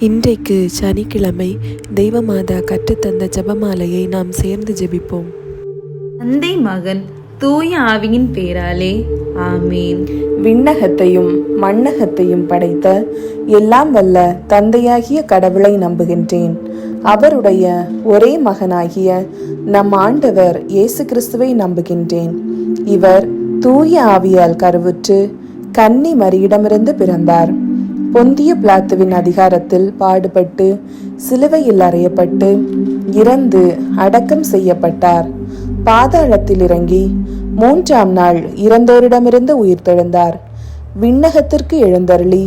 இன்றைக்கு சனிக்கிழமை தெய்வமாதா கற்றுத்தந்த ஜெபமாலையை நாம் சேர்ந்து ஜெபிப்போம். தந்தை மகன் தூய ஆவியின் பேராலே ஆமீன். விண்ணகத்தையும் மண்ணகத்தையும் படைத்த எல்லாம் வல்ல தந்தையாகிய கடவுளை நம்புகின்றேன். அவருடைய ஒரே மகனாகிய நம் ஆண்டவர் இயேசு கிறிஸ்துவை நம்புகின்றேன். இவர் தூய ஆவியால் கருவுற்று கன்னி மரியிடமிருந்து பிறந்தார். பொந்திய பிலாத்துவின் அதிகாரத்தில் பாடுபட்டு சிலுவையில் அறையப்பட்டு இறந்து அடக்கம் செய்யப்பட்டார். பாதாளத்தில் இறங்கி 3ஆம் நாள் இறந்தோரிடமிருந்து உயிர்த்தெழுந்தார். விண்ணகத்திற்கு எழுந்தருளி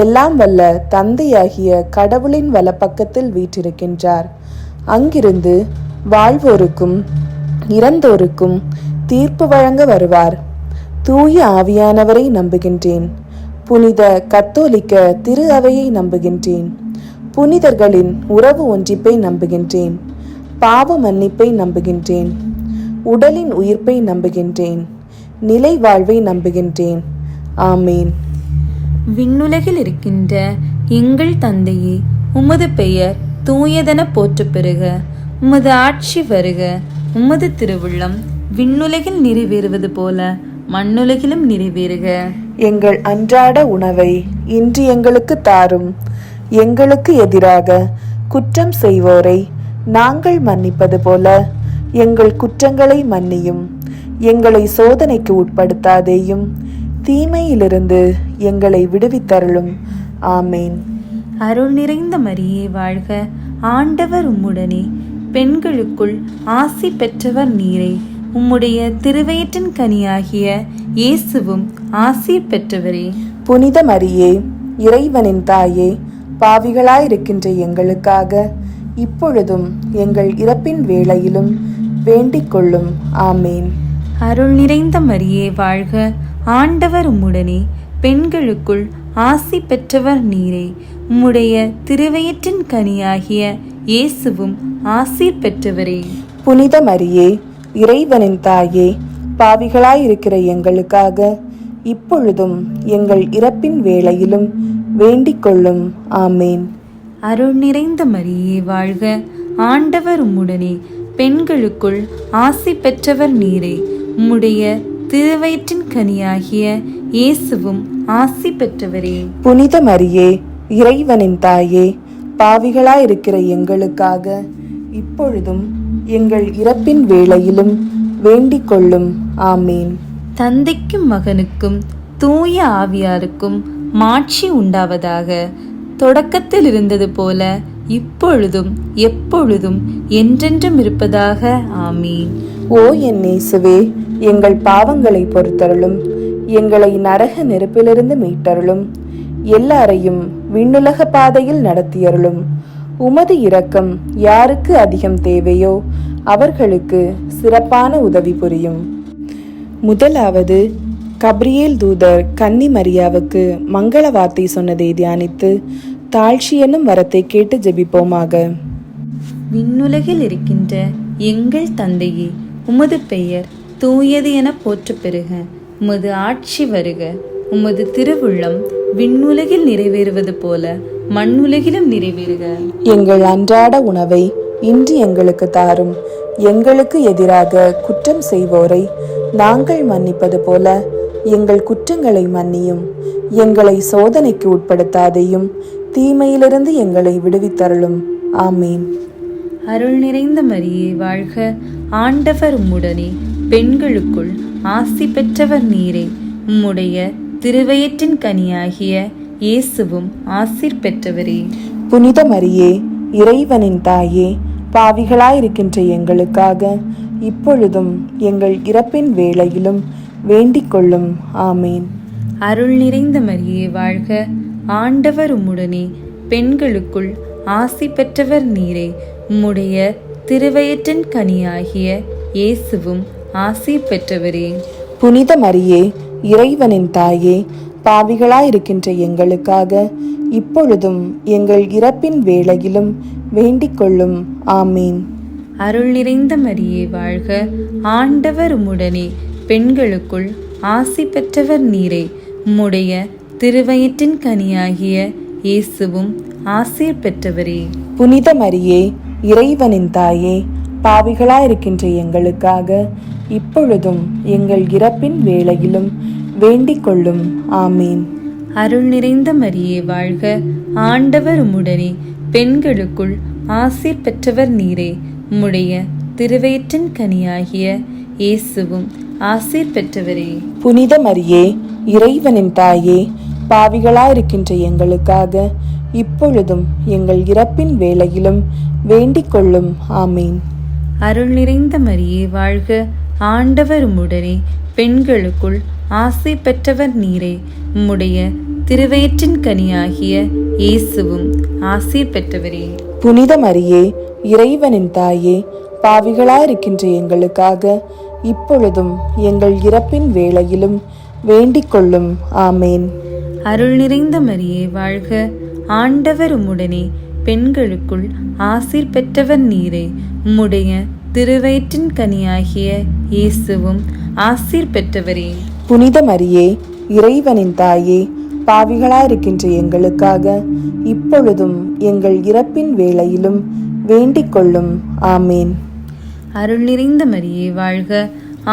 எல்லாம் வல்ல தந்தையாகிய கடவுளின் வலப்பக்கத்தில் வீற்றிருக்கின்றார். அங்கிருந்து வாழ்வோருக்கும் இறந்தோருக்கும் தீர்ப்பு வழங்க வருவார். தூய ஆவியானவரை நம்புகின்றேன். புனித கத்தோலிக்க திரு அவையை நம்புகின்றேன். புனிதர்களின் உறவு ஒன்றிப்பை நம்புகின்றேன். பாவ மன்னிப்பை நம்புகின்றேன். உடலின் உயிர்ப்பை நம்புகின்றேன். நிலை வாழ்வை நம்புகின்றேன். ஆமீன். விண்ணுலகில் இருக்கின்ற எங்கள் தந்தையே, உமது பெயர் தூயதென போற்றப் பெறுக. உமது ஆட்சி வருக. உமது திருவுள்ளம் விண்ணுலகில் நிறைவேறுவது போல மண்ணுலகிலும் நிறைவேறுக. எங்கள் அன்றாட உணவை இன்று எங்களுக்கு தாரும். எங்களுக்கு எதிராக குற்றம் செய்வோரை நாங்கள் மன்னிப்பது போல எங்கள் குற்றங்களை மன்னியும். எங்களை சோதனைக்கு உட்படுத்தாதேயும், தீமையிலிருந்து எங்களை விடுவித்தருளும். ஆமேன். அருள் நிறைந்த மரியே வாழ்க. ஆண்டவர் உம்முடனே, பெண்களுக்குள் ஆசி பெற்றவர் நீரே. உம்முடைய திருவயிற்றின் கனியாகிய இயேசுவும் ஆசீர் பெற்றவரே. புனித மரியே, இறைவனின் தாயே, பாவிகளாயிருக்கின்ற எங்களுக்காக இப்பொழுதும் எங்கள் இறப்பின் வேளையிலும் வேண்டிக் கொள்ளும். ஆமேன். அருள் நிறைந்த மரியே வாழ்க. ஆண்டவர் உம்முடனே, பெண்களுக்குள் ஆசி பெற்றவர் நீரே. உம்முடைய திருவயிற்றின் கனியாகிய இயேசுவும் ஆசீர் பெற்றவரே. புனித மரியே, இறைவனின் தாயே, பாவிகளாயிருக்கிற எங்களுக்காக இப்பொழுதும் எங்கள் இறப்பின் வேளையிலும் வேண்டிக் கொள்ளும். ஆமேன். அருள் நிறைந்த மரியே வாழ்க. ஆண்டவர் உம்முடனே, பெண்களுக்குள் ஆசி பெற்றவர் நீரே. உம்முடைய திருவயிற்றின் கனியாகிய இயேசுவும் ஆசி பெற்றவரே. புனித மரியே, இறைவனின் தாயே, பாவிகளாயிருக்கிற எங்களுக்காக இப்பொழுதும் எங்கள் இறப்பின் வேளையிலும் வேண்டிக் கொள்ளும். ஆமீன். தந்தைக்கும் மகனுக்கும் தூய ஆவியாருக்கும் மாட்சி உண்டாவதாக. தொடக்கத்தில் இருந்தது போல இப்பொழுதும் எப்பொழுதும் என்றென்றும் இருப்பதாக. ஆமீன். ஓ என் இயேசுவே, எங்கள் பாவங்களை பொறுத்தருளும். எங்களை நரக நெருப்பிலிருந்து மீட்டருளும். எல்லாரையும் விண்ணுலக பாதையில் நடத்தியருளும். உமது இரக்கம் யாருக்கு அதிகம் தேவையோ அவர்களுக்கு சிறப்பான உதவி புரியும். முதலாவது, கப்ரியேல் தூதர் கன்னி மரியாவுக்கு மங்கள வார்த்தை சொன்னதை தியானித்து தாழ்ச்சி என்னும் வரத்தை கேட்டு ஜெபிப்போமாக. விண்ணுலகில் இருக்கின்ற எங்கள் தந்தையே, உமது பெயர் தூயது என போற்றப் பெறுக. உமது ஆட்சி வருக. உமது திருவுள்ளம் விண்ணுலகில் நிறைவேறுவது போல மண்ணுலகிலும் நிறைவேறுக. எங்கள் அன்றாட உணவை இன்று எங்களுக்கு தாரும். எங்களுக்கு எதிராக குற்றம் செய்வோரை நாங்கள் மன்னிப்பது போல எங்கள் குற்றங்களை மன்னியும். எங்களை சோதனைக்கு உட்படுத்தாதையும், தீமையிலிருந்து எங்களை விடுவித்தருளும். ஆமீன். அருள் நிறைந்த மரியே வாழ்க. ஆண்டவர் உம்முடனே, பெண்களுக்குள் ஆசி பெற்றவர் நீரே. உம்முடைய திருவயிற்றின் கனியாகிய இயேசுவும் ஆசீர் பெற்றவரே. புனித மரியே, இறைவனின் தாயே, பாவிகளாயிருக்கின்ற எங்களுக்காக இப்பொழுதும் எங்கள் இறப்பின் வேளையிலும் வேண்டிக் கொள்ளும். ஆமீன். அருள் நிறைந்த மரியே வாழ்க. ஆண்டவர் உம்முடனே, பெண்களுக்குள் ஆசி பெற்றவர் நீரே. உம்முடைய திருவயிற்றின் கனியாகிய இயேசுவும் ஆசீர் பெற்றவரே. புனித மரியே, இறைவனின் தாயே, பாவிகளாயிருக்கின்ற எங்களுக்காக இப்பொழுதும் எங்கள் இறப்பின் வேளையிலும் வேண்டிக் கொள்ளும். ஆமீன். அருள் நிறைந்த மரியே வாழ்க. ஆண்டவர் உம்முடனே, பெண்களுக்குள் ஆசி பெற்றவர் நீரே. உம்முடைய திருவயிற்றின் கனியாகிய இயேசுவும் ஆசீர் பெற்றவரே. புனித மரியே, இறைவனின் தாயே, பாவிகளாயிருக்கின்ற எங்களுக்காக இப்பொழுதும் எங்கள் இறப்பின் வேளையிலும் வேண்டிக் கொள்ளும். ஆமீன். அருள் நிறைந்த மரியே வாழ்க, ஆண்டவர் உம்முடனே, பெண்களுக்குள் ஆசீர் பெற்றவர் நீரே. உம்முடைய திருவயிற்றின் கனியாகிய இயேசுவும் ஆசீர் பெற்றவரே. புனித மரியே, இறைவனின் தாயே, பாவிகளாயிருக்கின்ற எங்களுக்காக இப்பொழுதும் எங்கள் இறப்பின் வேளையிலும் வேண்டிக் கொள்ளும். ஆமீன். அருள் நிறைந்த மரியே வாழ்க, ஆண்டவர் உம்முடனே, பெண்களுக்குள் ஆசீர் பெற்றவர் நீரே. உம்முடைய திருவயிற்றின் கனியாகிய இயேசுவும் ஆசீர் பெற்றவரே. புனித மரியே, இறைவனின் தாயே, பாவிகளாயிருக்கின்ற எங்களுக்காக இப்பொழுதும் எங்கள் இறப்பின் வேளையிலும் வேண்டிக் கொள்ளும். ஆமேன். அருள் நிறைந்த மரியே வாழ்க, ஆண்டவர் உம்முடனே, பெண்களுக்குள் ஆசீர் பெற்றவர் நீரே. உம்முடைய திருவயிற்றின் கனியாகிய இயேசுவும் ஆசீர் பெற்றவரே. புனித மரியே, இறைவனின் தாயே, பாவிகளாயிருக்கின்ற எங்களுக்காக இப்பொழுதும் எங்கள் இறப்பின் வேளையிலும் வேண்டிக் கொள்ளும். ஆமேன். அருள் நிறைந்த மரியே வாழ்க,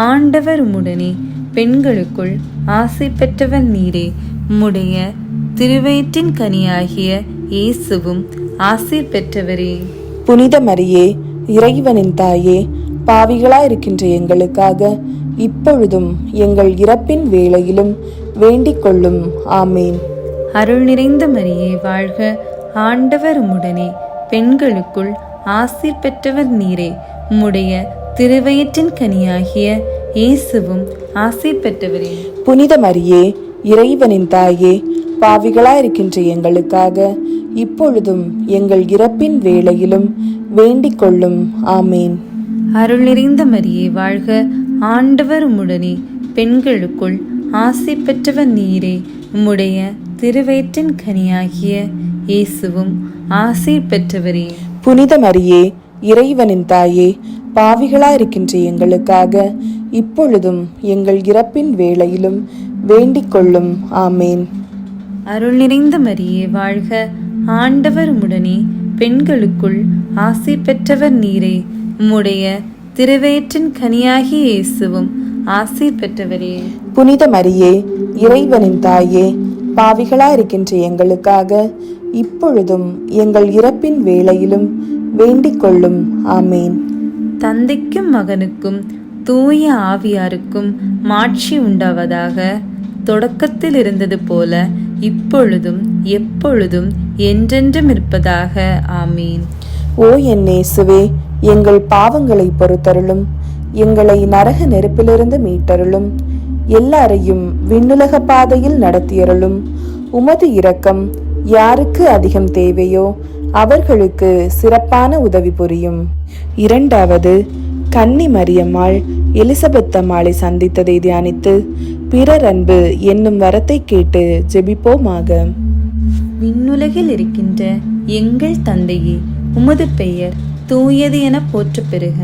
ஆண்டவர் உம்முடனே, பெண்களுக்குள் ஆசீர் பெற்றவர் நீரே. உம்முடைய திருவயிற்றின் கனியாகிய இயேசுவும் ஆசீர் பெற்றவரே. புனித மரியே, இறைவனின் தாயே, பாவிகளாயிருக்கின்ற எங்களுக்காக இப்பொழுதும் எங்கள் இறப்பின் வேளையிலும் வேண்டிக் கொள்ளும். ஆமேன். அருள் நிறைந்த மரியே வாழ்க, ஆண்டவர் உம்முடனே, பெண்களுக்குள் ஆசீர் பெற்றவர் நீரே. உம்முடைய திருவயிற்றின் கனியாகிய இயேசுவும் ஆசீர் பெற்றவரே. புனித மரியே, இறைவனின் தாயே, பாவிகளாயிருக்கின்ற எங்களுக்காக இப்பொழுதும் எங்கள் இறப்பின் வேளையிலும் வேண்டிக் கொள்ளும். ஆமேன். அருள் நிறைந்த மரியே வாழ்க, ஆண்டவர் உம்முடனே, பெண்களுக்குள் ஆசீர் பெற்றவர் நீரே. உம்முடைய திருவயிற்றின் கனியாகிய இயேசுவும் ஆசீர் பெற்றவரே. புனித மரியே, இறைவனின் தாயே, பாவிகளாயிருக்கின்ற எங்களுக்காக இப்பொழுதும் எங்கள் இறப்பின் வேளையிலும் வேண்டிக் கொள்ளும். ஆமேன். அருள் நிறைந்த மரியே வாழ்க, ஆண்டவர் உம்முடனே, பெண்களுக்குள் ஆசீர் பெற்றவர் நீரே. உம்முடைய திருவயிற்றின் கனியாகிய இயேசுவும் ஆசீர் பெற்றவரே. புனித மரியே, இறைவனின் தாயே, பாவிகளாயிருக்கின்ற எங்களுக்காக இப்பொழுதும் எங்கள் இறப்பின் வேளையிலும் வேண்டிக் கொள்ளும். ஆமேன். தந்தைக்கும் மகனுக்கும் தூய ஆவியாருக்கும் மாட்சி உண்டாவதாக. தொடக்கத்தில் இருந்தது போல இப்பொழுதும் எப்பொழுதும் என்றென்றும் இருப்பதாக. ஆமீன். ஓ என் இயேசுவே, எங்கள் பாவங்களை பொறுத்தருளும், எங்களை நரக நெருப்பிலிருந்து மீட்டருளும், எல்லாரையும் விண்ணுலக பாதையில் நடத்தியருளும். உமது இரக்கம் யாருக்கு அதிகம் தேவையோ அவர்களுக்கு சிறப்பான உதவி புரியும். இரண்டாவது, கன்னி மரியம்மாள் எலிசபெத் அம்மாளை சந்தித்ததை தியானித்து பிறர் அன்பு என்னும் வரத்தை கேட்டு ஜெபிப்போமாக. விண்ணுலகில் இருக்கின்ற எங்கள் தந்தையே, உமது பெயர் தூயது என போற்ற பெறுக.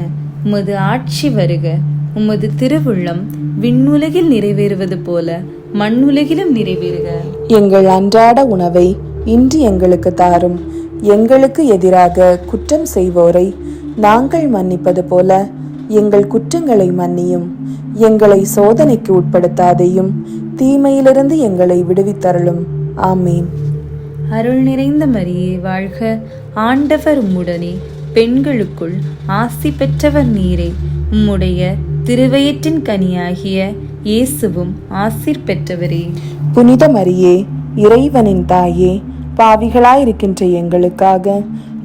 உமது ஆட்சி வருக. உமது திருவுள்ளம் விண்ணுலகில் நிறைவேறுவது போல மண்ணுலகிலும் நிறைவேறுக. எங்கள் அன்றாட உணவை இன்று எங்களுக்கு தாரும். எங்களுக்கு எதிராக குற்றம் செய்வோரை நாங்கள் மன்னிப்பது போல எங்கள் குற்றங்களை மன்னியும். எங்களை சோதனைக்கு உட்படுத்தாதையும், தீமையிலிருந்து எங்களை விடுவித்தருளும். ஆமீன். அருள் நிறைந்த மரியே வாழ்க, ஆண்டவர் உம்முடனே, பெண்களுக்குள் ஆசி பெற்றவர் நீரே. உம்முடைய திருவயிற்றின் கனியாகிய இயேசுவும் ஆசீர் பெற்றவரே. புனித மரியே, இறைவனின் தாயே, பாவிகளாயிருக்கின்ற எங்களுக்காக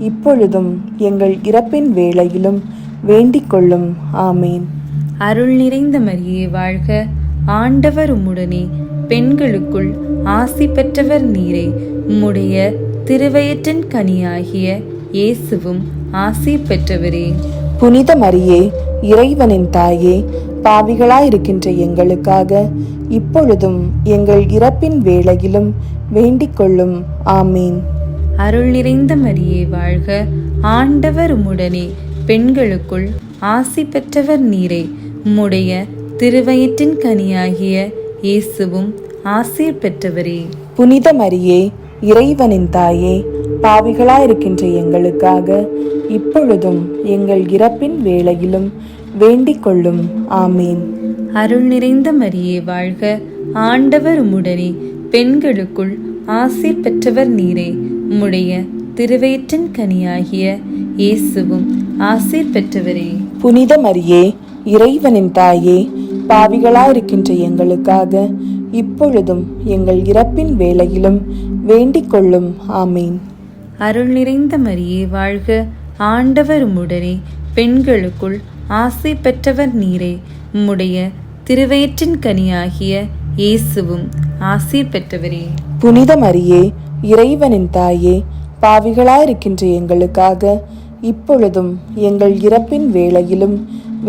இப்பொழுதும் எங்கள் இறப்பின் வேளையிலும் வேண்டிக் கொள்ளும். ஆமீன். அருள் நிறைந்த மரியே வாழ்க, ஆண்டவர் உம்முடனே, பெண்களுக்குள் ஆசி பெற்றவர் நீரே. உம்முடைய திருவயிற்றின் கனியாகிய இயேசுவும் ஆசீர் பெற்றவரே. புனித மரியே, இறைவனின் தாயே, பாவிகளாயிருக்கின்ற எங்களுக்காக இப்பொழுதும் எங்கள் இறப்பின் வேளையிலும் வேண்டிக் கொள்ளும். ஆமீன். அருள் நிறைந்த மரியே வாழ்க, ஆண்டவர் உம்முடனே, பெண்களுக்குள் ஆசி பெற்றவர் நீரே. உம்முடைய திருவயிற்றின் கனியாகிய இயேசுவும் ஆசீர் பெற்றவரே. புனித மரியே, இறைவனின் தாயே, பாவிகளாயிருக்கின்ற எங்களுக்காக இப்பொழுதும் எங்கள் இறப்பின் வேளையிலும் வேண்டிக் கொள்ளும். ஆமீன். அருள் நிறைந்த மரியே வாழ்க, ஆண்டவர் உம்முடனே, பெண்களுக்குள் ஆசீர் பெற்றவர் நீரே. உம்முடைய திருவயிற்றின் கனியாகிய இயேசுவும் ஆசீர் பெற்றவரே. புனித மரியே, இறைவனின் தாயே, பாவிகளாயிருக்கின்ற எங்களுக்காக இப்பொழுதும் எங்கள் இறப்பின் வேளையிலும் வேண்டிக் கொள்ளும். ஆமீன். அருள் நிறைந்த மரியே வாழ்க, ஆண்டவர் உம்முடனே, பெண்களுக்குள் ஆசை பெற்றவர் நீரே. உம்முடைய திருவயிற்றின் கனியாகிய இயேசுவும் ஆசீர் பெற்றவரே. புனித மரியே, இறைவனின் தாயே, பாவிகளாயிருக்கின்ற எங்களுக்காக இப்பொழுதும் எங்கள் இறப்பின் வேளையிலும்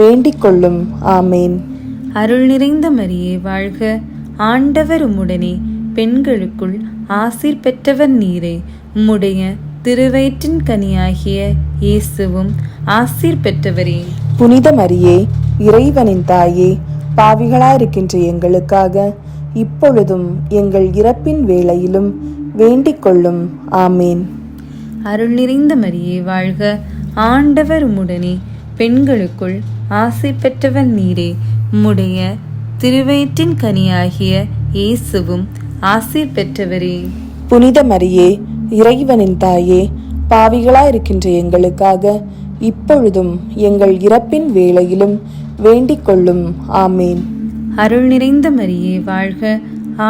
வேண்டிக் கொள்ளும். ஆமேன். அருள் நிறைந்த மரியே வாழ்க, ஆண்டவர் உம்முடனே, பெண்களுக்குள் ஆசீர் பெற்றவர் நீரே. உம்முடைய திருவயிற்றின் கனியாகிய இயேசுவும் ஆசீர் பெற்றவரே. புனித மரியே, இறைவனின் தாயே, பாவிகளாயிருக்கின்ற எங்களுக்காக இப்பொழுதும் எங்கள் இறப்பின் வேளையிலும் வேண்டிக் கொள்ளும். ஆமேன். அருள் நிறைந்த மரியே வாழ்க, ஆண்டவர் உம்முடனே, பெண்களுக்குள் ஆசை பெற்றவர் நீரே. உம்முடைய திருவயிற்றின் கனியாகிய இயேசுவும் ஆசீர் பெற்றவரே. புனித மரியே, இறைவனின் தாயே, பாவிகளாயிருக்கின்ற எங்களுக்காக இப்பொழுதும் எங்கள் இறப்பின் வேளையிலும் வேண்டிக் கொள்ளும். ஆமேன். அருள் நிறைந்த மரியே வாழ்க,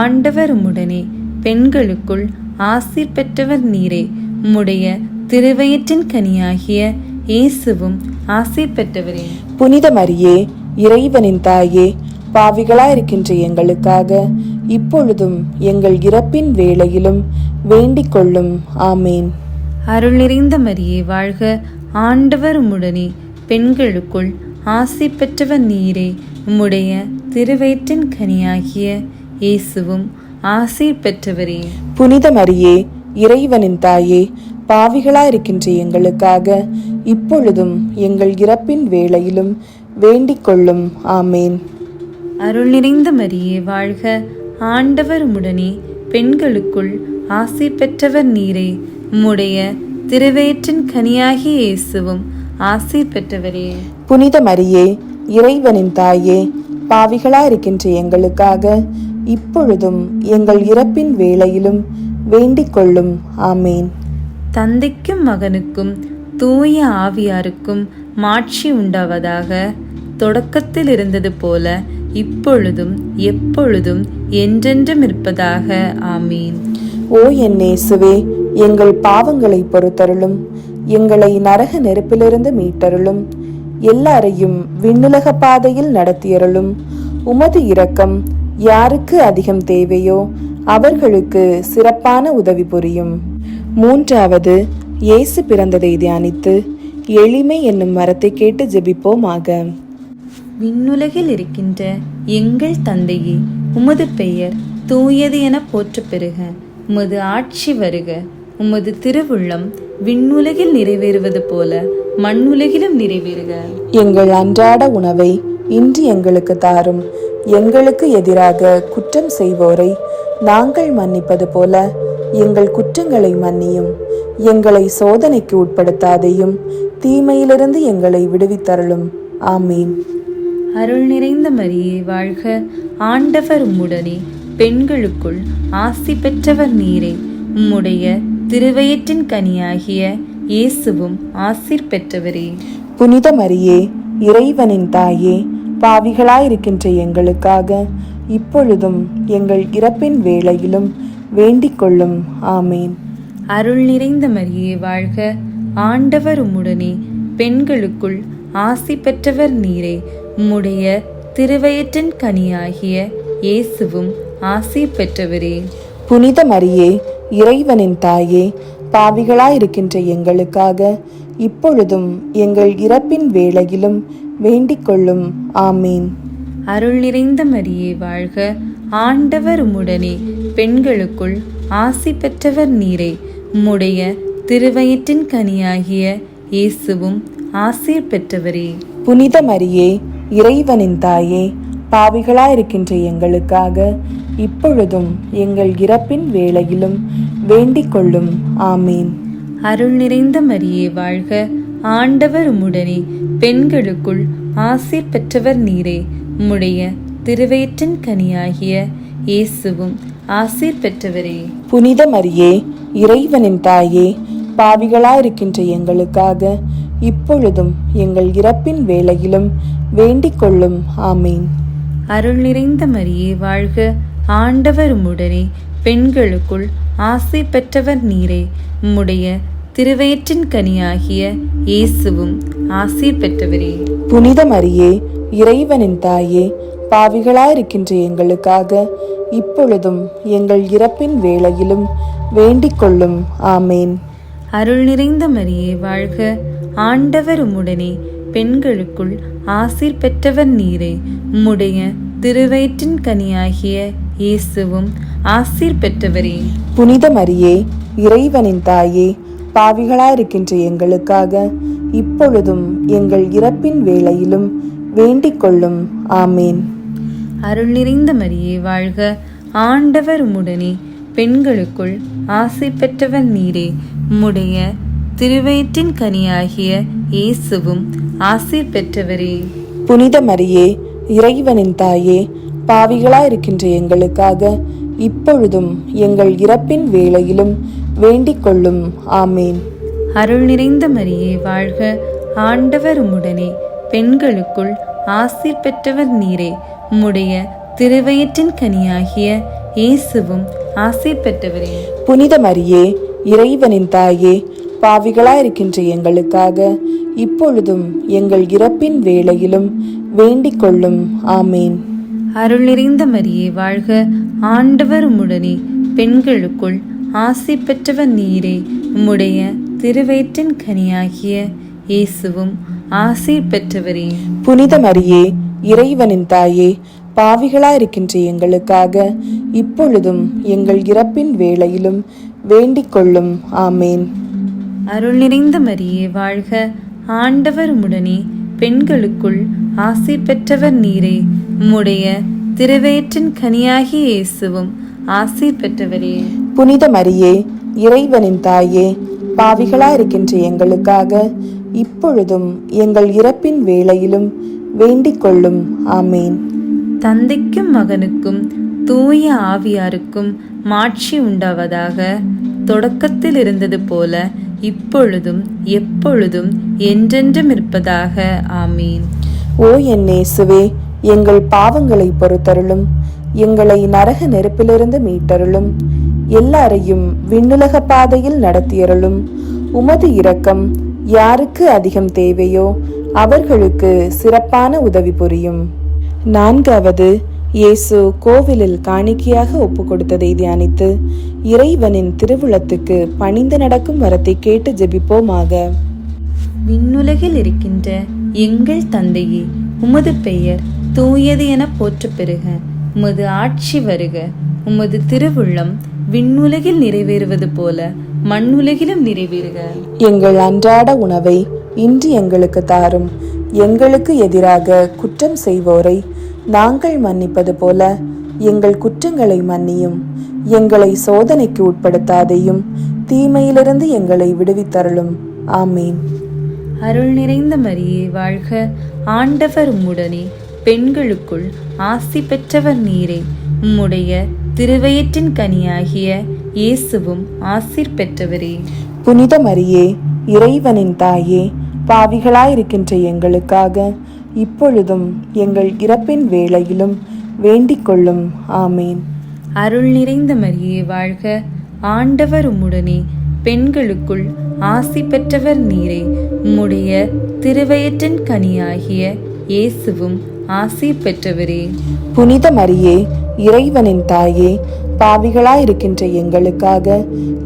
ஆண்டவர் உம்முடனே, பெண்களுக்குள் ஆசீர் பெற்றவர் நீரே. உம்முடைய திருவயிற்றின் கனியாகிய இயேசுவும் ஆசீர் பெற்றவரே. புனித மரியே, இறைவனின் தாயே, பாவிகளாயிருக்கின்ற எங்களுக்காக இப்பொழுதும் எங்கள் இறப்பின் வேளையிலும் வேண்டிக் கொள்ளும். ஆமேன். அருள் நிறைந்த மரியே வாழ்க, ஆண்டவர் உம்முடனே, பெண்களுக்குள் ஆசி பெற்றவர் நீரே. உம்முடைய திருவயிற்றின் கனியாகிய இயேசுவும் ஆசீர் பெற்றவரே. புனித மரியே, இறைவனின் தாயே, பாவிகளாயிருக்கின்ற எங்களுக்காக இப்பொழுதும் எங்கள் இறப்பின் வேளையிலும் வேண்டிக் கொள்ளும். ஆமேன். அருள் நிறைந்த மரியே வாழ்க, ஆண்டவர் உம்முடனே, பெண்களுக்குள் ஆசி பெற்றவர் நீரே. உம்முடைய திருவயிற்றின் கனியாகிய இயேசுவும் ஆசீர் பெற்றவரே. புனித மரியே, இறைவனின் தாயே, பாவிகளாயிருக்கின்ற எங்களுக்காக இப்பொழுதும் எங்கள் இறப்பின் வேளையிலும் வேண்டிக் கொள்ளும். ஆமேன். தந்தைக்கும் மகனுக்கும் தூய ஆவியாருக்கும் மாட்சி உண்டாவதாக. தொடக்கத்தில் இருந்தது போல இப்பொழுதும் எப்பொழுதும் என்றென்றும் இருப்பதாக. ஆமீன். ஓ என் இயேசுவே, எங்கள் பாவங்களை பொறுத்தருளும், எங்களை நரக நெருப்பிலிருந்து மீட்டருளும், எல்லாரையும் விண்ணுலக பாதையில் நடத்தியருளும். உமது இரக்கம் யாருக்கு அதிகம் தேவையோ அவர்களுக்கு சிறப்பான உதவி புரியும். மூன்றாவது, இயேசு பிறந்ததை தியானித்து எளிமை என்னும் மரத்தை கேட்டு ஜெபிப்போமாக. விண்ணுலகில் இருக்கின்ற எங்கள் தந்தையே, உமது பெயர் தூயது என போற்ற பெறுக. உமது ஆட்சி வருக. உமது திருவுள்ளம் விண்ணுலகில் நிறைவேறுவது போல மண்ணுலகிலும் நிறைவேறுக. எங்கள் அன்றாட உணவை இன்று எங்களுக்கு தாரும். எங்களுக்கு எதிராக குற்றம் செய்வோரை நாங்கள் மன்னிப்பது போல எங்கள் குற்றங்களை மன்னியும். எங்களை சோதனைக்கு உட்படுத்தாதையும், தீமையிலிருந்து எங்களை விடுவித்தருளும். ஆமீன். அருள் நிறைந்த மரியே வாழ்க, ஆண்டவர் உம்முடனே, பெண்களுக்குள் ஆசி பெற்றவர் நீரே. உம்முடைய திருவயிற்றின் கனியாகிய இயேசுவும் ஆசீர் பெற்றவரே. புனித மரியே, இறைவனின் தாயே, பாவிகளாயிருக்கின்ற எங்களுக்காக இப்பொழுதும் எங்கள் இறப்பின் வேளையிலும் வேண்டிக் கொள்ளும். ஆமீன். அருள் நிறைந்த மரியே வாழ்க, ஆண்டவர் உம்முடனே, பெண்களுக்குள் ஆசி பெற்றவர் நீரே. உம்முடைய திருவயிற்றின் கனியாகிய இயேசுவும் ஆசீர் பெற்றவரே. புனித மரியே, இறைவனின் தாயே, பாவிகளாயிருக்கின்ற எங்களுக்காக இப்பொழுதும் எங்கள் இறப்பின் வேளையிலும் வேண்டிக் கொள்ளும். ஆமீன். அருள் நிறைந்த மரியே வாழ்க, ஆண்டவர் உம்முடனே, பெண்களுக்குள் ஆசி பெற்றவர் நீரே. உம்முடைய திருவயிற்றின் கனியாகிய இயேசுவும் ஆசீர் பெற்றவரே. புனித மரியே, இறைவனின் தாயே, பாவிகளாயிருக்கின்ற எங்களுக்காக இப்பொழுதும் எங்கள் இறப்பின் வேளையிலும் வேண்டிக் கொள்ளும். ஆமீன். அருள் நிறைந்த மரியே வாழ்க, ஆண்டவர் உம்முடனே, பெண்களுக்குள் ஆசீர் பெற்றவர் நீரே. உம்முடைய திருவயிற்றின் கனியாகிய இயேசுவும் ஆசீர் பெற்றவரே. புனித மரியே, இறைவனின் தாயே, பாவிகளாயிருக்கின்ற எங்களுக்காக இப்பொழுதும் எங்கள் இறப்பின் வேளையிலும் வேண்டிக் கொள்ளும். ஆமீன். அருள் நிறைந்த மரியே வாழ்க, ஆண்டவர் உம்முடனே, பெண்களுக்குள் ஆசீர் பெற்றவர் நீரே. உம்முடைய திருவயிற்றின் கனியாகிய இயேசுவும் ஆசீர் பெற்றவரே. புனித மரியே, இறைவனின் தாயே, பாவிகளாயிருக்கின்ற எங்களுக்காக இப்பொழுதும் எங்கள் இறப்பின் வேளையிலும் வேண்டிக் கொள்ளும். ஆமேன். அருள் நிறைந்த மரியே வாழ்க, ஆண்டவர் உம்முடனே, பெண்களுக்குள் ஆசீர் பெற்றவர் நீரே. உம்முடைய திருவயிற்றின் கனியாகிய இயேசுவும் ஆசீர் பெற்றவரே. புனித மரியே, இறைவனின் தாயே, பாவிகளாயிருக்கின்ற எங்களுக்காக இப்பொழுதும் எங்கள் இறப்பின் வேளையிலும் வேண்டிக் கொள்ளும். ஆமேன். அருள் நிறைந்த மரியே வாழ்க, ஆண்டவர் உம்முடனே, பெண்களுக்குள் ஆசீர் பெற்றவர் நீரே. உம்முடைய திருவயிற்றின் கனியாகிய இயேசுவும் ஆசீர் பெற்றவரே. புனித மரியே, இறைவனின் தாயே, பாவிகளாயிருக்கின்ற எங்களுக்காக இப்பொழுதும் எங்கள் இறப்பின் வேளையிலும் வேண்டிக் கொள்ளும். ஆமேன். அருள் நிறைந்த மரியே வாழ்க, ஆண்டவர் உம்முடனே, பெண்களுக்குள் ஆசீர் பெற்றவர் நீரே. உம்முடைய திருவயிற்றின் கனியாகிய இயேசுவும் ஆசீர் பெற்றவரே. புனித மரியே, இறைவனின் தாயே, பாவிகளாயிருக்கின்ற எங்களுக்காக இப்பொழுதும் எங்கள் இறப்பின் வேளையிலும் வேண்டிக் கொள்ளும். ஆமேன். அருள் நிறைந்த மரியே வாழ்க, ஆண்டவர் உம்முடனே, பெண்களுக்குள் ஆசீர் பெற்றவர் நீரே. உம்முடைய திருவயிற்றின் கனியாகிய இயேசுவும் ஆசீர் பெற்றவரே. புனித மரியே, இறைவனின் தாயே, பாவிகளாயிருக்கின்ற எங்களுக்காக இப்பொழுதும் எங்கள் இறப்பின் வேளையிலும் வேண்டிக் கொள்ளும். ஆமேன். அருள் நிறைந்த மரியே வாழ்க, ஆண்டவர் உம்முடனே, பெண்களுக்குள் ஆசீர் பெற்றவர் நீரே. உம்முடைய திருவயிற்றின் கனியாகிய இயேசுவும் ஆசீர் பெற்றவரே. புனித மரியே, இறைவனின் தாயே, பாவிகளாயிருக்கின்ற எங்களுக்காக இப்பொழுதும் எங்கள் இறப்பின் வேளையிலும் வேண்டிக் கொள்ளும். ஆமேன். தந்தைக்கும் மகனுக்கும் தூய ஆவியாருக்கும் மாட்சி உண்டாவதாக. தொடக்கத்தில் இருந்தது போல இப்பொழுதும் எப்பொழுதும் என்றென்றும் இருப்பதாக. ஆமீன். ஓ என் இயேசுவே, எங்கள் பாவங்களை பொறுத்தருளும், எங்களை நரக நெருப்பிலிருந்து மீட்டருளும், எல்லாரையும் விண்ணுலக பாதையில் நடத்தியருளும். உமது இரக்கம் யாருக்கு அதிகம் தேவையோ அவர்களுக்கு சிறப்பான உதவி புரியும். 4வது, இயேசு கோவிலில் காணிக்கையாக ஒப்பு கொடுத்ததை தியானித்து இறைவனின் திருவுளத்துக்கு பணிந்து நடக்கும் வரத்தை கேட்டு ஜெபிப்போமாக. விண்ணுலகில் இருக்கின்ற எங்கள் தந்தையே, உமது பெயர் தூயது என போற்றப் பெறுக. உமது ஆட்சி வருக. உமது திருவுள்ளம் விண்ணுலகில் நிறைவேறுவது போல மண்ணுலகிலும் நிறைவேறுக. எங்கள் அன்றாட உணவை இன்று எங்களுக்கு தாரும். எங்களுக்கு எதிராக குற்றம் செய்வோரை நாங்கள் மன்னிப்பது போல எங்கள் குற்றங்களை மன்னியும். எங்களை சோதனைக்கு உட்படுத்தாதையும், தீமையிலிருந்து எங்களை விடுவித்தருளும். ஆமீன். அருள் நிறைந்த மரியே வாழ்க, ஆண்டவர் உம்முடனே, பெண்களுக்குள் ஆசி பெற்றவர் நீரே. உம்முடைய திருவயிற்றின் கனியாகிய இயேசுவும் ஆசீர் பெற்றவரே. புனித மரியே, இறைவனின் தாயே, பாவிகளாயிருக்கின்ற எங்களுக்காக இப்பொழுதும் எங்கள் இறப்பின் வேளையிலும் வேண்டிக் கொள்ளும். ஆமீன். அருள் நிறைந்த மரியே வாழ்க, ஆண்டவர் உம்முடனே, பெண்களுக்குள் ஆசி பெற்றவர் நீரே. உம்முடைய திருவயிற்றின் கனியாகிய இயேசுவும் ஆசீர் பெற்றவரே. புனித மரியே, இறைவனின் தாயே, பாவிகளாயிருக்கின்ற எங்களுக்காக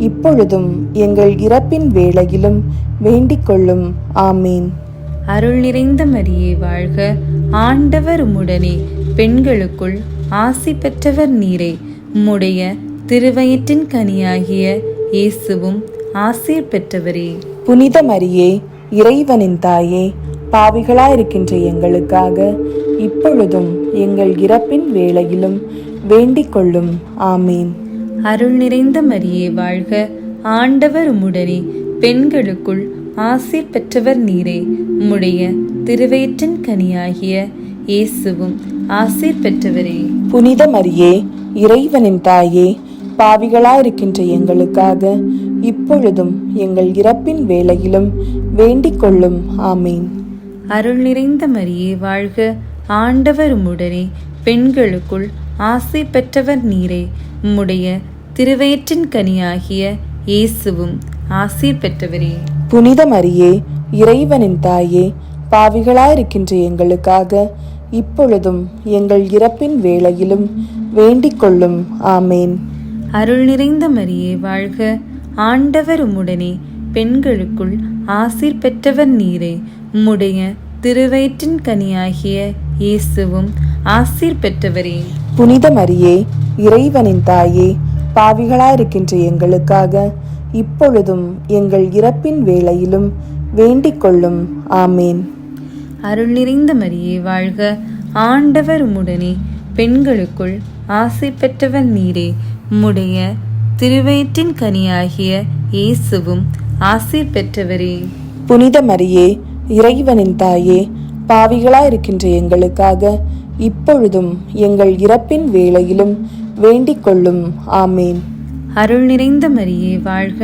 இப்பொழுதும் எங்கள் இறப்பின் வேளையிலும் வேண்டிக் கொள்ளும். ஆமீன். அருள் நிறைந்த மரியே வாழ்க, ஆண்டவர் உம்முடனே, பெண்களுக்குள் ஆசி பெற்றவர் நீரே. உம்முடைய திருவயிற்றின் கனியாகிய இயேசுவும் ஆசீர் பெற்றவரே. புனித மரியே, இறைவனின் தாயே, பாவிகளாயிருக்கின்ற எங்களுக்காக இப்பொழுதும் எங்கள் இறப்பின் வேளையிலும் வேண்டிக் கொள்ளும். ஆமீன். அருள் நிறைந்த மரியே வாழ்க, ஆண்டவர் உம்முடனே, பெண்களுக்குள் ஆசீர் பெற்றவர் நீரே. உம்முடைய திருவயிற்றின் கனியாகிய இயேசுவும் ஆசீர் பெற்றவரே. புனித மரியே, இறைவனின் தாயே, பாவிகளாயிருக்கின்ற எங்களுக்காக இப்பொழுதும் எங்கள் இறப்பின் வேளையிலும் வேண்டிக் கொள்ளும். ஆமீன். அருள் நிறைந்த மரியே வாழ்க, ஆண்டவர் உம்முடனே, பெண்களுக்குள் ஆசீர் பெற்றவர் நீரே. உம்முடைய திருவயிற்றின் கனியாகிய இயேசுவும் ஆசீர் பெற்றவரே. புனித மரியே, இறைவனின் தாயே, பாவிகளாயிருக்கின்ற எங்களுக்காக இப்பொழுதும் எங்கள் இறப்பின் வேளையிலும் வேண்டிக் கொள்ளும். ஆமேன். அருள் நிறைந்த மரியே வாழ்க, ஆண்டவர் உம்முடனே, பெண்களுக்குள் ஆசீர் பெற்றவர் நீரே. உம்முடைய திருவயிற்றின் கனியாகிய இயேசுவும் ஆசீர் பெற்றவரே. புனித மரியே, இறைவனின் தாயே, பாவிகளாயிருக்கின்ற எங்களுக்காக இப்பொழுதும் எங்கள் இறப்பின் வேளையிலும் வேண்டிக் கொள்ளும். ஆமேன். அருள் நிறைந்த மரியே வாழ்க, ஆண்டவர் உம்முடனே, பெண்களுக்குள் ஆசீர் பெற்றவர் நீரே. உம்முடைய திருவயிற்றின் கனியாகிய இயேசுவும் ஆசீர் பெற்றவரே. புனித மரியே, இறைவனின் தாயே, பாவிகளாயிருக்கின்ற எங்களுக்காக இப்பொழுதும் எங்கள் இறப்பின் வேளையிலும் வேண்டிக் கொள்ளும். ஆமேன். அருள் நிறைந்த மரியே வாழ்க,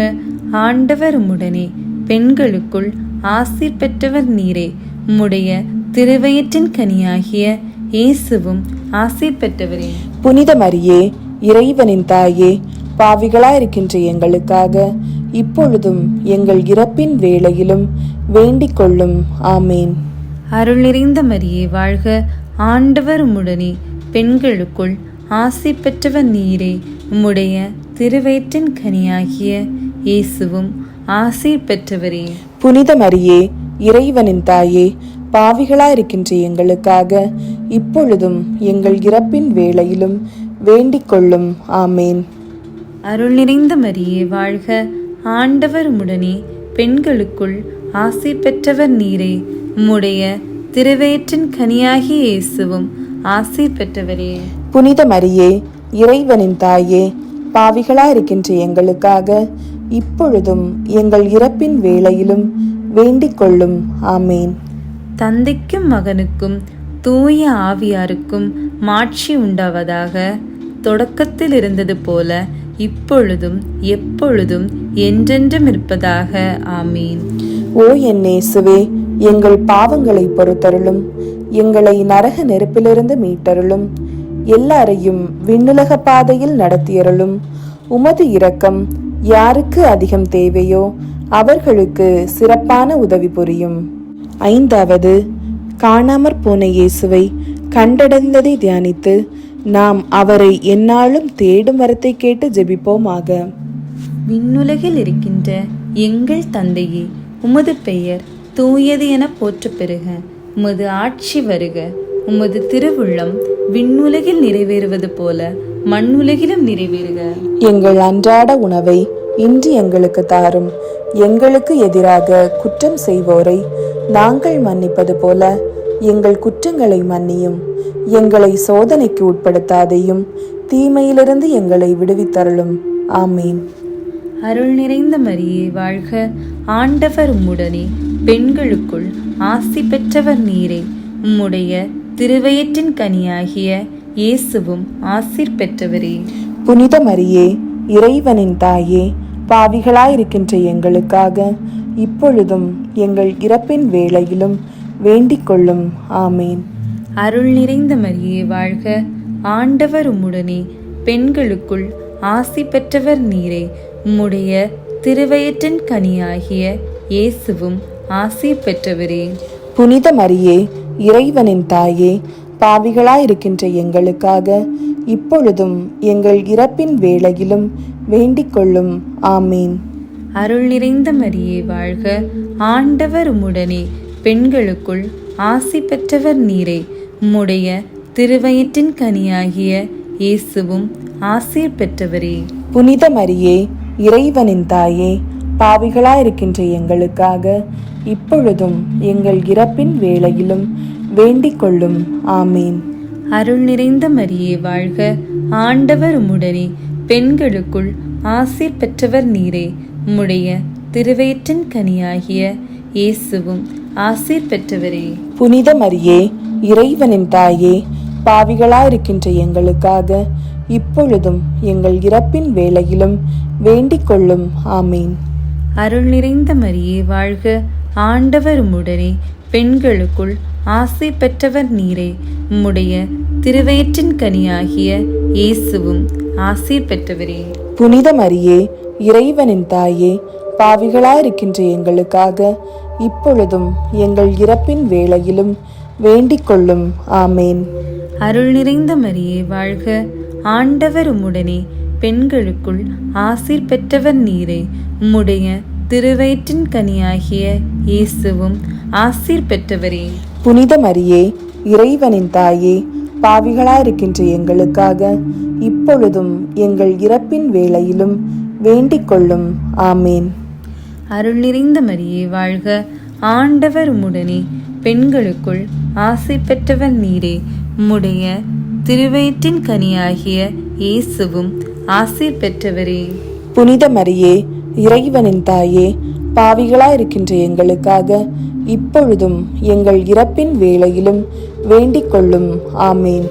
ஆண்டவர் உம்முடனே, பெண்களுக்குள் ஆசீர் பெற்றவர் நீரே. உம்முடைய திருவயிற்றின் கனியாகிய இயேசுவும் ஆசீர் பெற்றவரே. புனித மரியே, இறைவனின் தாயே, பாவிகளாயிருக்கின்ற எங்களுக்காக இப்பொழுதும் எங்கள் இறப்பின் வேளையிலும் வேண்டிக் கொள்ளும். ஆமேன். அருள் நிறைந்த மரியே வாழ்க, ஆண்டவர் உம்முடனே, பெண்களுக்குள் ஆசீர் பெற்றவர் நீரே. உம்முடைய திருவயிற்றின் கனியாகிய இயேசுவும் ஆசீர் பெற்றவரே. புனித மரியே, இறைவனின் தாயே, பாவிகளாயிருக்கின்ற எங்களுக்காக இப்பொழுதும் எங்கள் இறப்பின் வேளையிலும் வேண்டிக் கொள்ளும். ஆமேன். அருள் நிறைந்த மரியே வாழ்க, ஆண்டவர் உம்முடனே, பெண்களுக்குள் ஆசீர் பெற்றவர் நீரே. உம்முடைய திருவயிற்றின் கனியாகிய இயேசுவும் ஆசீர் பெற்றவரே. புனித மரியே, இறைவனின் தாயே, பாவிகளாயிருக்கின்ற எங்களுக்காக இப்பொழுதும் எங்கள் இறப்பின் வேளையிலும் வேண்டிக் கொள்ளும். ஆமேன். தந்தைக்கும் மகனுக்கும் தூய ஆவியாருக்கும் மாட்சி உண்டாவதாக. தொடக்கத்தில் இருந்தது போல இப்பொழுதும் எப்பொழுதும் என்றென்றும் இருப்பதாக. ஆமீன். ஓ என் இயேசுவே, எங்கள் பாவங்களை பொறுத்தருளும், எங்களை நரக நெருப்பிலிருந்து மீட்டருளும், எல்லாரையும் விண்ணுலக பாதையில் நடத்தியருளும். உமது இரக்கம் யாருக்கு அதிகம் தேவையோ அவர்களுக்கு சிறப்பான உதவி புரியும். 5வது, காணாமற் போன இயேசுவை கண்டடைந்ததை தியானித்து நாம் அவரை எந்நாளும் தேடும் வரத்தை கேட்டு ஜெபிப்போமாக. விண்ணுலகில் இருக்கின்ற எங்கள் தந்தையே, உமது பெயர் தூயது என போற்றப் பெறுக. உமது ஆட்சி வருக. உமது திருவுள்ளம் விண்ணுலகில் நிறைவேறுவது போல மண்ணுலகிலும் நிறைவேறுக. எங்கள் அன்றாட உணவை இன்று எங்களுக்கு தாரும். எங்களுக்கு எதிராக குற்றம் செய்வோரை நாங்கள் மன்னிப்பது போல எங்கள் குற்றங்களை மன்னியும். எங்களை சோதனைக்கு உட்படுத்தாதையும், தீமையிலிருந்து எங்களை விடுவித்தருளும். ஆமீன். அருள் நிறைந்த மரியே வாழ்க, ஆண்டவர் உம்முடனே, பெண்களுக்குள் ஆசி பெற்றவர் நீரே. உம்முடைய திருவயிற்றின் கனியாகிய இயேசுவும் ஆசீர் பெற்றவரே. புனித மரியே, இறைவனின் தாயே, பாவிகளாயிருக்கின்ற எங்களுக்காக இப்பொழுதும் எங்கள் இறப்பின் வேளையிலும் வேண்டிக் கொள்ளும். ஆமீன். அருள் நிறைந்த மரியே வாழ்க, ஆண்டவர் உம்முடனே, பெண்களுக்குள் ஆசி பெற்றவர் நீரே. உம்முடைய திருவயிற்றின் கனியாகிய இயேசுவும் ஆசீர் பெற்றவரே. புனித மரியே, இறைவனின் தாயே, பாவிகளாயிருக்கின்ற எங்களுக்காக இப்பொழுதும் எங்கள் இறப்பின் வேளையிலும் வேண்டிக் கொள்ளும். ஆமீன். அருள் நிறைந்த மரியே வாழ்க, ஆண்டவர் உம்முடனே, பெண்களுக்குள் ஆசி பெற்றவர் நீரே. உம்முடைய திருவயிற்றின் கனியாகிய இயேசுவும் ஆசீர் பெற்றவரே. புனித மரியே, இறைவனின் தாயே, பாவிகளாயிருக்கின்ற எங்களுக்காக இப்பொழுதும் எங்கள் இறப்பின் வேளையிலும் வேண்டிக் கொள்ளும். ஆமீன். அருள் நிறைந்த மரியே வாழ்க, ஆண்டவர் உம்முடனே, பெண்களுக்குள் ஆசீர் பெற்றவர் நீரே. உம்முடைய திருவயிற்றின் கனியாகிய இயேசுவும் ஆசீர் பெற்றவரே. புனித மரியே, இறைவனின் தாயே, பாவிகளாயிருக்கின்ற எங்களுக்காக இப்பொழுதும் எங்கள் இறப்பின் வேளையிலும் வேண்டிக் கொள்ளும். ஆமீன். அருள் நிறைந்த மரியே வாழ்க, ஆண்டவர் உம்முடனே, பெண்களுக்குள் ஆசீர் பெற்றவர் நீரே. உம்முடைய திருவயிற்றின் கனியாகிய இயேசுவும் ஆசீர் பெற்றவரே. புனித மரியே, இறைவனின் தாயே, பாவிகளாயிருக்கின்ற எங்களுக்காக இப்பொழுதும் எங்கள் இறப்பின் வேளையிலும் வேண்டிக் கொள்ளும். ஆமேன். அருள் நிறைந்த மரியே வாழ்க, ஆண்டவர் உம்முடனே, பெண்களுக்குள் ஆசீர் பெற்றவர் நீரே. உம்முடைய திருவயிற்றின் கனியாகிய இயேசுவும் ஆசீர் பெற்றவரே. புனித மரியே, இறைவனின் தாயே, பாவிகளாயிருக்கின்ற எங்களுக்காக இப்பொழுதும் எங்கள் இறப்பின் வேளையிலும் வேண்டிக் கொள்ளும். ஆமேன். அருள் நிறைந்த மரியே வாழ்க, ஆண்டவர் உம்முடனே, பெண்களுக்குள் ஆசீர் பெற்றவர் நீரே. உம்முடைய திருவயிற்றின் கனியாகிய இயேசுவும் ஆசீர் பெற்றவரே. புனித மரியே, இறைவனின் தாயே, பாவிகளாயிருக்கின்ற எங்களுக்காக இப்பொழுதும் எங்கள் இறப்பின் வேளையிலும் வேண்டிக் கொள்ளும். ஆமேன்.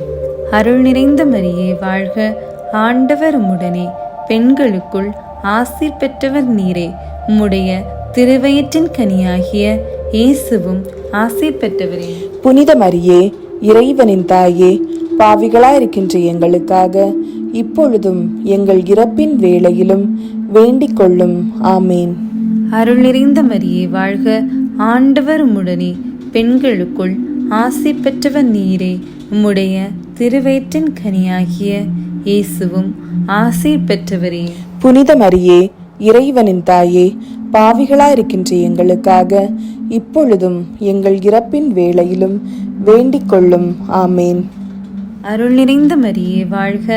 அருள் நிறைந்த மரியே வாழ்க, ஆண்டவர் உம்முடனே, பெண்களுக்குள் ஆசீர் பெற்றவர் நீரே. உம்முடைய திருவயிற்றின் கனியாகிய இயேசுவும் ஆசீர் பெற்றவரே. புனித மரியே, இறைவனின் தாயே, பாவிகளாயிருக்கின்ற எங்களுக்காக இப்பொழுதும் எங்கள் இறப்பின் வேளையிலும் வேண்டிக் கொள்ளும். ஆமேன். அருள் நிறைந்த மரியே வாழ்க, ஆண்டவர் உம்முடனே, பெண்களுக்குள் ஆசீர் பெற்றவர் நீரே. உம்முடைய திருவயிற்றின் கனியாகிய இயேசுவும் ஆசீர் பெற்றவரே. புனித மரியே, இறைவனின் தாயே, பாவிகளாயிருக்கின்ற எங்களுக்காக இப்பொழுதும் எங்கள் இறப்பின் வேளையிலும் வேண்டிக் கொள்ளும். ஆமேன். அருள் நிறைந்த மரியே வாழ்க,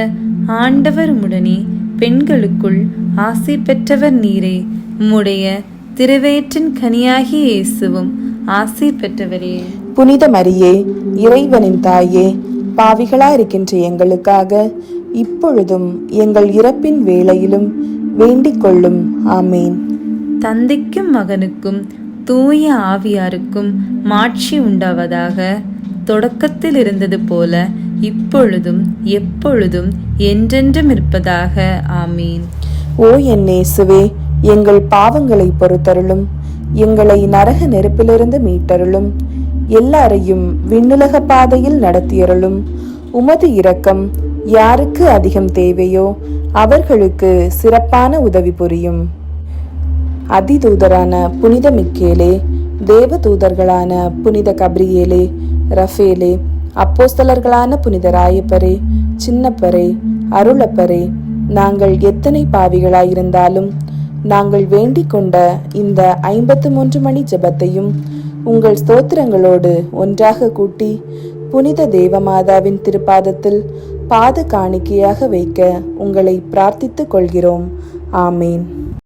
ஆண்டவர் உம்முடனே, பெண்களுக்குள் ஆசீர் பெற்றவர் நீரே. உம்முடைய திருவயிற்றின் கனியாகிய இயேசுவும் ஆசீர் பெற்றவரே. புனித மரியே, இறைவனின் தாயே, பாவிகளாயிருக்கின்ற எங்களுக்காக இப்பொழுதும் எங்கள் இறப்பின் வேளையிலும் வேண்டிக் கொள்ளும். ஆமேன். தந்தைக்கும் மகனுக்கும் தூய ஆவியாருக்கும் மாட்சி உண்டாவதாக. தொடக்கத்தில் இருந்தது போல இப்பொழுதும் எப்பொழுதும் என்றென்றும் இருப்பதாக. ஆமீன். ஓ என் இயேசுவே, எங்கள் பாவங்களை பொறுத்தருளும், எங்களை நரக நெருப்பிலிருந்து மீட்டருளும், எல்லாரையும் விண்ணுலக பாதையில் நடத்தியருளும். உமது இரக்கம் யாருக்கு அதிகம் தேவையோ அவர்களுக்கு சிறப்பான உதவி புரியும். அதிதூதரான புனித மிக்கேலே, தேவதூதர்களான புனித கப்ரியேலே, ரஃபேலே, அப்போஸ்தலர்களான புனித ராயப்பரே, சின்னப்பரே, அருளப்பரே, நாங்கள் எத்தனை பாவிகளாயிருந்தாலும் நாங்கள் வேண்டிக் கொண்ட இந்த 53 மணி ஜெபத்தையும் உங்கள் ஸ்தோத்திரங்களோடு ஒன்றாக கூட்டி புனித தேவமாதாவின் திருப்பாதத்தில் பாத காணிக்கையாக வைக்க உங்களை பிரார்த்தித்துக் கொள்கிறோம். ஆமேன்.